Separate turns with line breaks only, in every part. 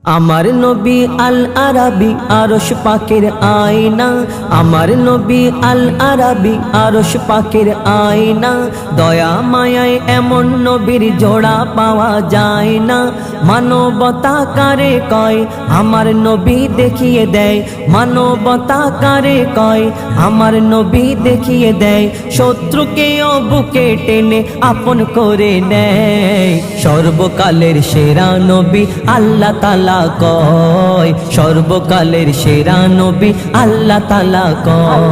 আমার নবী আল আরাবী আরশ পাকের আয়না, আমার নবী আল আরাবী আরশ পাকের আয়না। দয়া মায়ায় এমন নবীর জোড়া পাওয়া যায় না। মানবতা কারে কয় আমার নবী দেখিয়ে দেয়, মানবতা কারে কয় আমার নবী দেখিয়ে দেয়। শত্রুকেও বুকে টেনে আপন করে নেয়। সর্বকালের সেরা নবী আল্লাহ তাআলা কয়, সর্বকালের সেরা নবী আল্লাহ তাআলা কয়।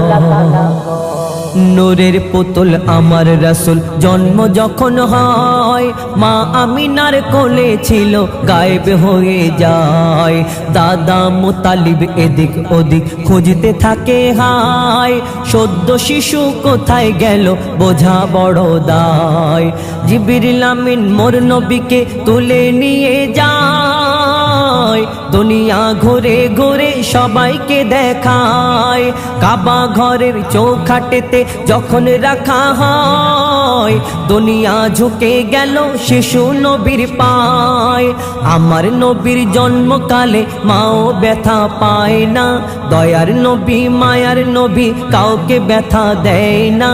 নূরের পুতুল আমার রাসূল জন্ম যখন হয়, মা আমিনার কোলে ছিল গায়েব হয়ে যায়। দাদা মুতালিব এদিক ওদিক খুঁজতে থাকে হায়, সদ্য শিশু কোথায় গেল বোঝা বড় দায়। জিবরিল আমিন মোর নবীকে তুলে নিয়ে যায়, দুনিয়া ঘুরে ঘুরে সবাইকে দেখায়। কাবা ঘরের চৌখাটেতে যখন রাখা হয়, দুনিয়া ঝুঁকে গেল শিশু নবীর পায়। আমার নবীর জন্মকালে মাও ব্যথা পায় না, দয়ার নবী মায়ার নবী কাউকে ব্যথা দেয় না।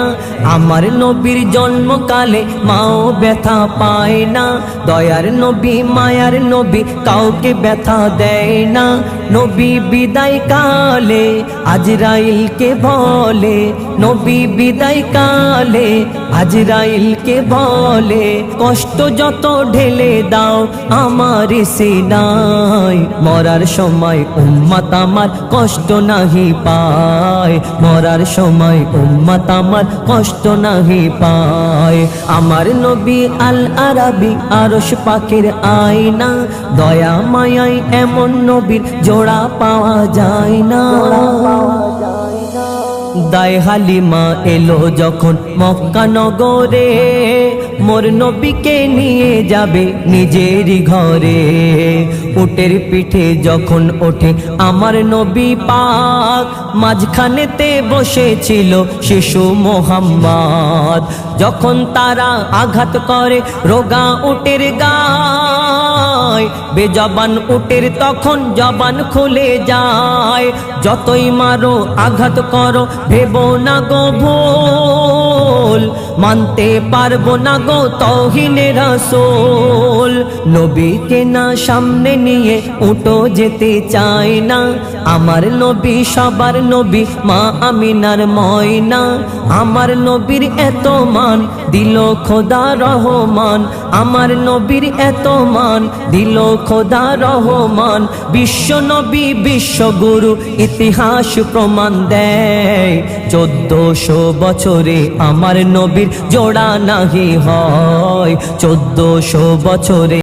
আমার নবীর জন্মকালে মাও ব্যথা পায় না, দয়ার নবী মায়ার নবী কাউকে ব্যথা দেয় না। নবী বিদায় কালে আজরাইলকে বলে, নবী বিদায় কালে আজরাইলকে বলে, কষ্ট যত ঢেলে দাও আমার সিনায়। মরার সময় উম্মত আমার কষ্ট নাহি পায়, মরার সময় উম্মত আমার কষ্ট নাহি পায়। আমার নবী আল আরাবী আরশ পাকের আয়না, দয়া মায়ায় এমন নবীর জোড়া পাওয়া যায় না। দায় হালিমা এলো যখন মক্কা নগরে, মোর নবীকে নিয়ে যাবে নিজেরই ঘরে। উটের পিঠে যখন ওঠে আমার নবী পাক, মাঝখানেতে বসেছিল শিশু মোহাম্মদ। যখন তারা আঘাত করে রোগা উটের গায়, বেজবান উটের তখন জবান খুলে যায়। যতই মারো আঘাত করো ভেবো না গো ভুল, মানতে পারবো না গো তৌহিনে রাসূল। নবীকে না সামনে নিয়ে উঠো যেতে চায় না। আমার নবী সবার নবী মা আমিনার ময়না। আমার নবীর এত মান দিল খোদা রহমান, আমার নবীর এত মান দিল খোদা রহমান। বিশ্ব নবী বিশ্বগুরু ইতিহাস প্রমাণ দেয়, 1400 বছরে আমার নবীর জোড়া নাহি হয়, 1400 বছরে।